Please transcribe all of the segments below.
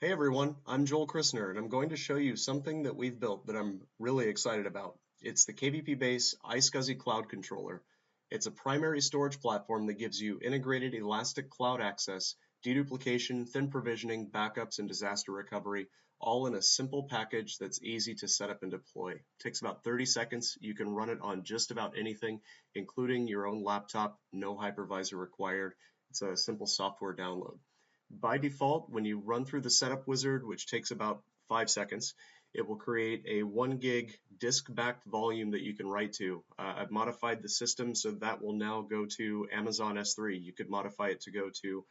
Hey everyone, I'm Joel Christner, and I'm going to show you something that we've built that I'm really excited about. It's the kvpbase iSCSI Cloud Controller. It's a primary storage platform that gives you integrated elastic cloud access, deduplication, thin provisioning, backups, and disaster recovery, all in a simple package that's easy to set up and deploy. It takes about 30 seconds. You can run it on just about anything, including your own laptop, no hypervisor required. It's a simple software download. By default, when you run through the setup wizard, which takes about 5 seconds, it will create a 1 gig disk-backed volume that you can write to. I've modified the system so that will now go to Amazon S3. You could modify it to go to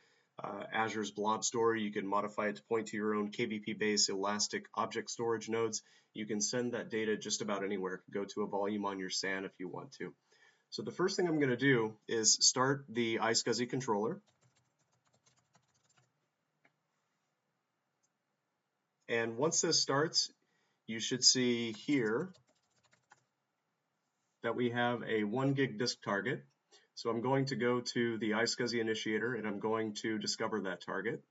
Azure's Blob Store. You can modify it to point to your own kvpbase elastic object storage nodes. You can send that data just about anywhere. Go to a volume on your SAN if you want to. So the first thing I'm going to do is start the iSCSI controller. And once this starts, you should see here that we have a 1 gig disk target. So I'm going to go to the iSCSI initiator and I'm going to discover that target.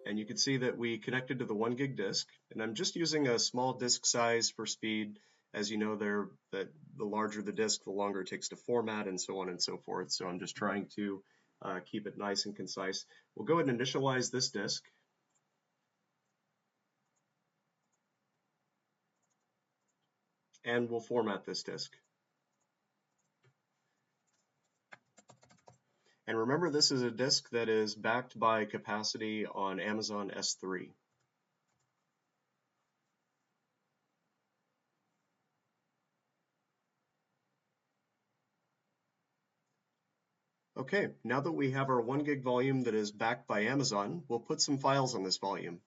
And you can see that we connected to the 1 gig disk, and I'm just using a small disk size for speed. As you know, that the larger the disk, the longer it takes to format and so on and so forth. So I'm just trying to keep it nice and concise. We'll go ahead and initialize this disk. And we'll format this disk. And remember, this is a disk that is backed by capacity on Amazon S3. Okay, now that we have our 1 gig volume that is backed by Amazon, we'll put some files on this volume.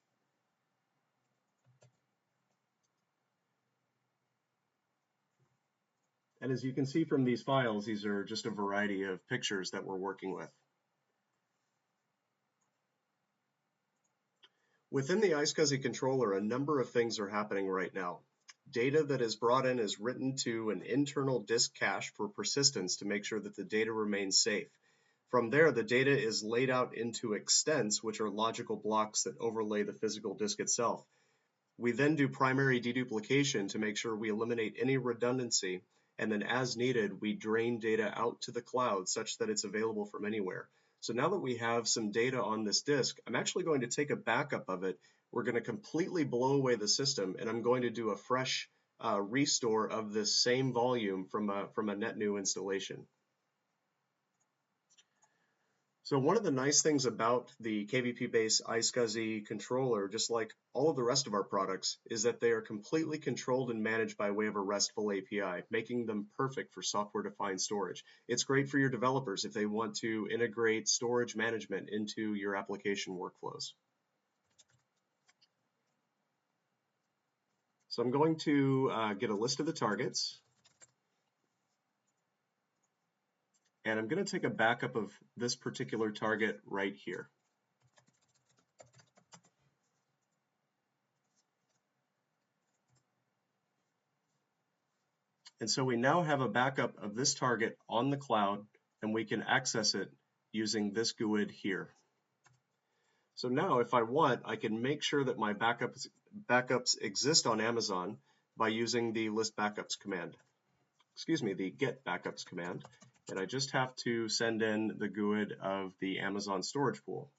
And as you can see from these files, these are just a variety of pictures that we're working with. Within the iSCSI controller, a number of things are happening right now. Data that is brought in is written to an internal disk cache for persistence to make sure that the data remains safe. From there, the data is laid out into extents, which are logical blocks that overlay the physical disk itself. We then do primary deduplication to make sure we eliminate any redundancy, and then as needed, we drain data out to the cloud such that it's available from anywhere. So now that we have some data on this disk, I'm actually going to take a backup of it. We're going to completely blow away the system, and I'm going to do a fresh restore of this same volume from a net new installation. So one of the nice things about the kvpbase iSCSI controller, just like all of the rest of our products, is that they are completely controlled and managed by way of a RESTful API, making them perfect for software-defined storage. It's great for your developers if they want to integrate storage management into your application workflows. So I'm going to get a list of the targets. And I'm going to take a backup of this particular target right here. And so we now have a backup of this target on the cloud, and we can access it using this GUID here. So now if I want, I can make sure that my backups exist on Amazon by using the list backups command. Excuse me, the get backups command. And I just have to send in the GUID of the Amazon storage pool.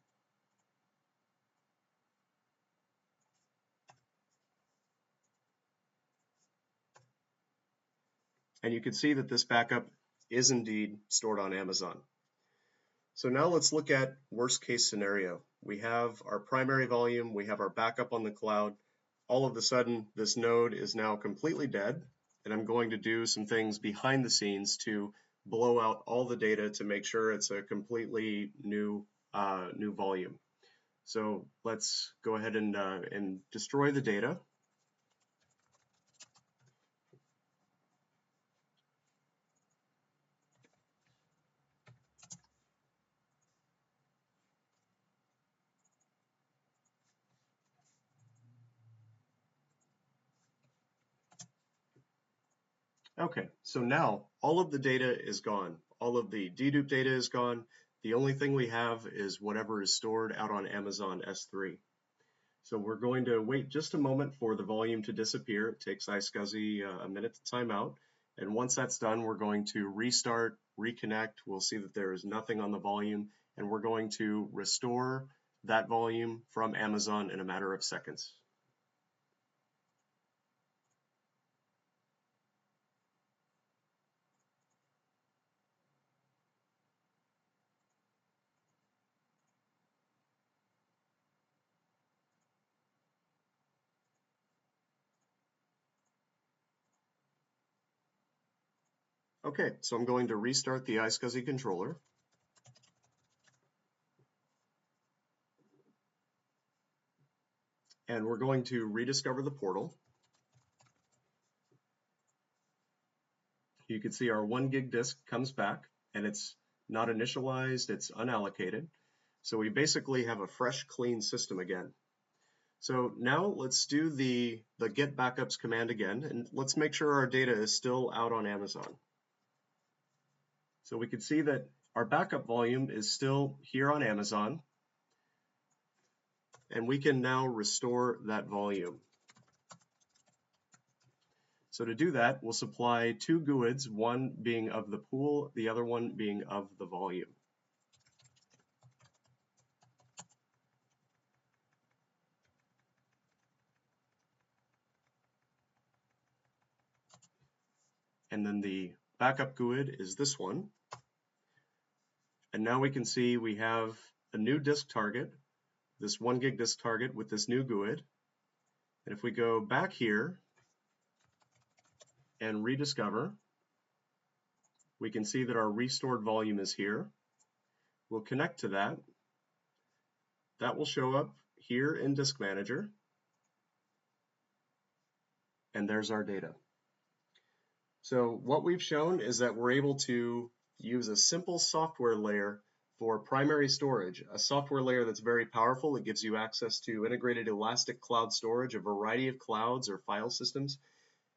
And you can see that this backup is indeed stored on Amazon. So now let's look at worst case scenario. We have our primary volume, we have our backup on the cloud. All of a sudden, this node is now completely dead, and I'm going to do some things behind the scenes to blow out all the data to make sure it's a completely new volume. So let's go ahead and destroy the data. Okay, so now all of the data is gone. All of the dedupe data is gone. The only thing we have is whatever is stored out on Amazon S3. So we're going to wait just a moment for the volume to disappear. It takes iSCSI a minute to time out. And once that's done, we're going to restart, reconnect. We'll see that there is nothing on the volume, and we're going to restore that volume from Amazon in a matter of seconds. Okay, so I'm going to restart the iSCSI controller. And we're going to rediscover the portal. You can see our 1 gig disk comes back, and it's not initialized, it's unallocated. So we basically have a fresh, clean system again. So now let's do the get backups command again, and let's make sure our data is still out on Amazon. So we can see that our backup volume is still here on Amazon, and we can now restore that volume. So to do that, we'll supply 2 GUIDs, one being of the pool, the other one being of the volume. And then the backup GUID is this one. And now we can see we have a new disk target, this 1 gig disk target with this new GUID. And if we go back here and rediscover, we can see that our restored volume is here. We'll connect to that. That will show up here in Disk Manager. And there's our data. So what we've shown is that we're able to use a simple software layer for primary storage, a software layer that's very powerful. It gives you access to integrated elastic cloud storage, a variety of clouds or file systems.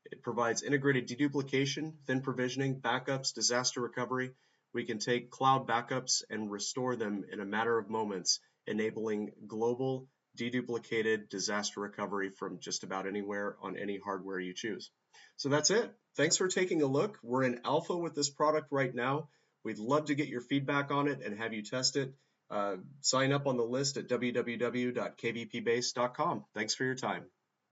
It provides integrated deduplication, thin provisioning, backups, disaster recovery. We can take cloud backups and restore them in a matter of moments, enabling global deduplicated disaster recovery from just about anywhere on any hardware you choose. So that's it. Thanks for taking a look. We're in alpha with this product right now. We'd love to get your feedback on it and have you test it. Sign up on the list at www.kvpbase.com. Thanks for your time.